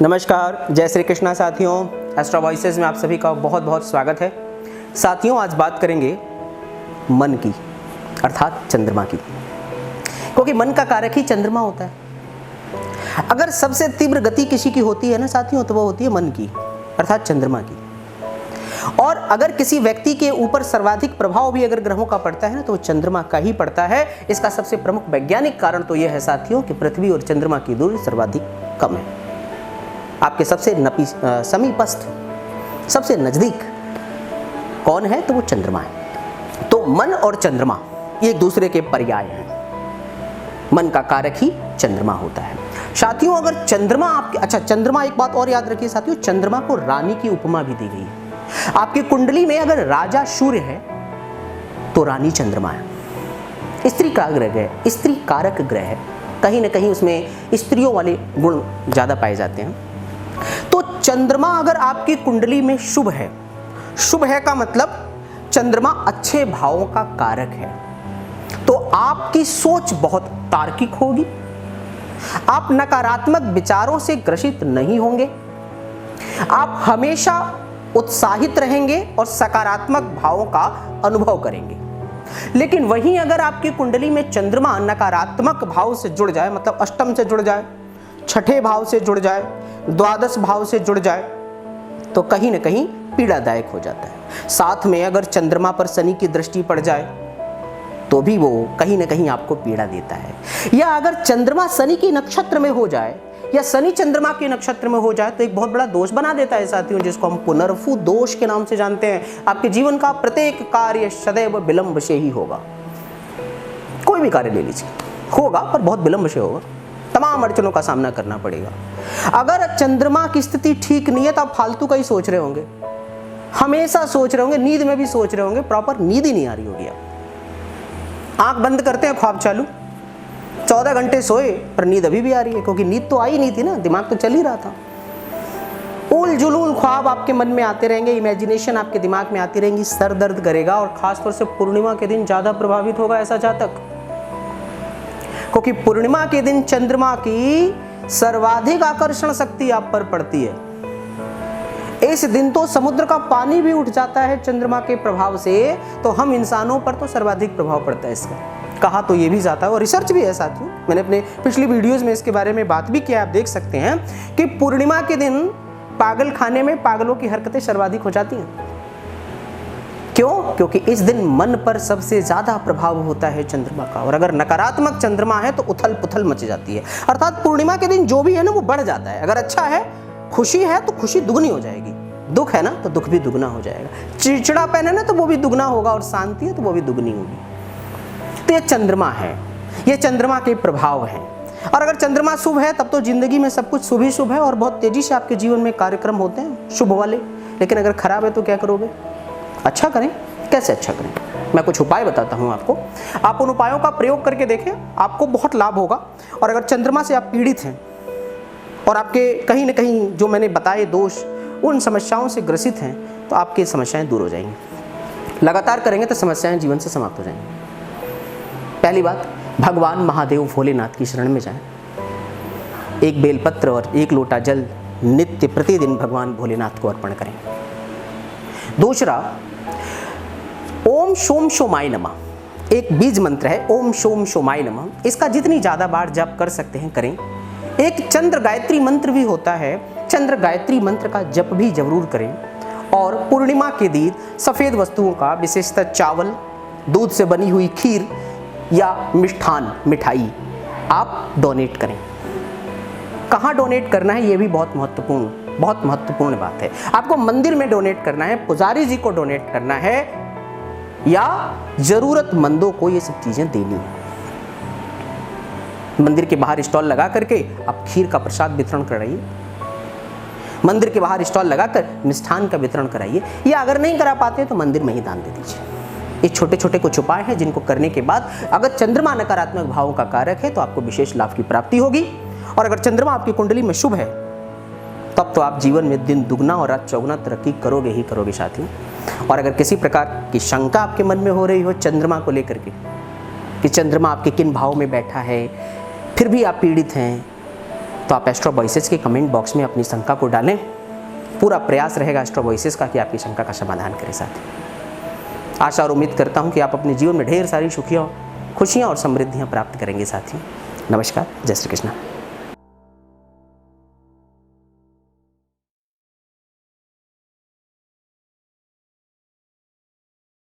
नमस्कार, जय श्री कृष्णा साथियों। एस्ट्रो वॉइसेस में आप सभी का बहुत बहुत स्वागत है। साथियों, आज बात करेंगे मन की, अर्थात चंद्रमा की, क्योंकि मन का कारक ही चंद्रमा होता है। अगर सबसे तीव्र गति किसी की होती है ना साथियों, तो वो होती है मन की, अर्थात चंद्रमा की। और अगर किसी व्यक्ति के ऊपर सर्वाधिक प्रभाव भी अगर ग्रहों का पड़ता है ना, तो वो चंद्रमा का ही पड़ता है। इसका सबसे प्रमुख वैज्ञानिक कारण तो यह है साथियों कि पृथ्वी और चंद्रमा की दूरी सर्वाधिक कम है। आपके सबसे समीपस्थ, सबसे नजदीक कौन है? तो वो चंद्रमा है। तो मन और चंद्रमा एक दूसरे के पर्याय हैं। मन का कारक ही चंद्रमा होता है साथियों। अगर चंद्रमा आपके चंद्रमा, एक बात और याद रखिए साथियों, चंद्रमा को रानी की उपमा भी दी गई है। आपकी कुंडली में अगर राजा सूर्य है तो रानी चंद्रमा है। स्त्री का ग्रह है, स्त्री कारक ग्रह है। कहीं ना कहीं उसमें स्त्रियों वाले गुण ज्यादा पाए जाते हैं। तो चंद्रमा अगर आपकी कुंडली में शुभ है, शुभ है का मतलब चंद्रमा अच्छे भावों का कारक है, तो आपकी सोच बहुत तार्किक होगी। आप नकारात्मक विचारों से ग्रसित नहीं होंगे। आप हमेशा उत्साहित रहेंगे और सकारात्मक भावों का अनुभव करेंगे। लेकिन वहीं अगर आपकी कुंडली में चंद्रमा नकारात्मक भाव से जुड़ जाए, मतलब अष्टम से जुड़ जाए, छठे भाव से जुड़ जाए, द्वादश भाव से जुड़ जाए, तो कहीं ना कहीं पीड़ादायक हो जाता है। साथ में अगर चंद्रमा पर शनि की दृष्टि पड़ जाए तो भी वो कहीं ना कहीं आपको पीड़ा देता है। या अगर चंद्रमा शनि के नक्षत्र में हो जाए या शनि चंद्रमा के नक्षत्र में हो जाए तो एक बहुत बड़ा दोष बना देता है साथियों, जिसको हम पुनर्फु दोष के नाम से जानते हैं। आपके जीवन का प्रत्येक कार्य सदैव विलंब से ही होगा। कोई भी कार्य ले लीजिए, होगा पर बहुत विलंब से होगा। तमाम अड़चनों का सामना करना पड़ेगा। अगर चंद्रमा की स्थिति ठीक नहीं है तो आप फालतू का ही सोच रहे होंगे, हमेशा सोच रहे होंगे, नींद में भी सोच रहे होंगे, प्रॉपर नींद ही नहीं आ रही होगी। आप आंख बंद करते हैं, ख्वाब चालू, 14 घंटे सोए पर नींद अभी भी आ रही है, क्योंकि नींद तो आई नहीं थी ना, दिमाग तो चल ही रहा था। उल जुलूल ख्वाब आपके मन में आते रहेंगे, इमेजिनेशन आपके दिमाग में आती रहेंगी, सर दर्द करेगा। और खासतौर से पूर्णिमा के दिन ज्यादा प्रभावित होगा ऐसा जातक, क्योंकि पूर्णिमा के दिन चंद्रमा की सर्वाधिक आकर्षण शक्ति आप पर पड़ती है। इस दिन तो समुद्र का पानी भी उठ जाता है चंद्रमा के प्रभाव से, तो हम इंसानों पर तो सर्वाधिक प्रभाव पड़ता है इसका। कहा तो ये भी जाता है और रिसर्च भी है साथियों। मैंने अपने पिछली वीडियोस में इसके बारे में बात भी किया, आप देख सकते हैं कि पूर्णिमा के दिन पागल खाने में पागलों की हरकतें सर्वाधिक हो जाती हैं। क्यों? क्योंकि इस दिन मन पर सबसे ज्यादा प्रभाव होता है चंद्रमा का। और अगर नकारात्मक चंद्रमा है तो उथल पुथल मच जाती है। अर्थात पूर्णिमा के दिन जो भी है ना वो बढ़ जाता है। अगर अच्छा है, खुशी है तो खुशी दुगनी हो जाएगी, दुख है ना तो दुख भी दुगना हो जाएगा, चिड़चिड़ापन है ना तो वो भी दुगना होगा, और शांति है तो वो भी दुगनी होगी। तो ये चंद्रमा है, ये चंद्रमा के प्रभाव हैं। और अगर चंद्रमा शुभ है तब तो जिंदगी में सब कुछ शुभ ही शुभ है और बहुत तेजी से आपके जीवन में कार्यक्रम होते हैं शुभ वाले। लेकिन अगर खराब है तो क्या करोगे? अच्छा करें। कैसे अच्छा करें? मैं कुछ उपाय बताता हूं आपको। आप उन उपायों का प्रयोग करके देखें, आपको बहुत लाभ होगा। और अगर चंद्रमा से आप पीड़ित हैं और आपके कहीं ना कहीं जो मैंने बताए दोष, उन समस्याओं से ग्रसित हैं, तो आपकी समस्याएं दूर हो जाएंगी। लगातार करेंगे तो समस्याएं जीवन से समाप्त हो जाएंगी। पहली बात, भगवान महादेव भोलेनाथ की शरण में जाएं। एक बेलपत्र और एक लोटा जल नित्य प्रतिदिन भगवान भोलेनाथ को अर्पण करें। दूसरा, ओम शोम शोमाय नमः एक बीज मंत्र है, ओम शोम शोमाय नमः। इसका जितनी ज्यादा बार जप कर सकते हैं करें। एक चंद्र गायत्री मंत्र भी होता है, चंद्र गायत्री मंत्र का जप भी जरूर करें। और पूर्णिमा के दिन सफेद वस्तुओं का, विशेषतः चावल, दूध से बनी हुई खीर या मिष्ठान, मिठाई आप डोनेट करें। कहाँ डोनेट करना है ये भी बहुत महत्वपूर्ण बात है। आपको मंदिर में डोनेट करना है, पुजारी जी को डोनेट करना है, या जरूरतमंदों को ये सब चीजें देनी है। मंदिर के बाहर स्टॉल लगा करके आप खीर का प्रसाद वितरण कराइए, मंदिर के बाहर स्टॉल लगाकर मिष्ठान का वितरण कराइए, या अगर नहीं करा पाते तो मंदिर में ही दान दे दीजिए। ये छोटे छोटे कुछ उपाय हैं जिनको करने के बाद अगर चंद्रमा नकारात्मक भावों का कारक है तो आपको विशेष लाभ की प्राप्ति होगी। और अगर चंद्रमा आपकी कुंडली में शुभ है तब तो आप जीवन में दिन दुगना और रात चौगुना तरक्की करोगे ही करोगे साथियों। और अगर किसी प्रकार की शंका आपके मन में हो रही हो चंद्रमा को लेकर के कि चंद्रमा आपके किन भाव में बैठा है, फिर भी आप पीड़ित हैं, तो आप एस्ट्रो वॉइसेस के कमेंट बॉक्स में अपनी शंका को डालें। पूरा प्रयास रहेगा एस्ट्रो वॉइसेस का कि आपकी शंका का समाधान करें। साथ आशा और उम्मीद करता हूँ कि आप अपने जीवन में ढेर सारी सुखियाँ, खुशियाँ और समृद्धियाँ प्राप्त करेंगे। साथियों नमस्कार, जय श्री कृष्ण।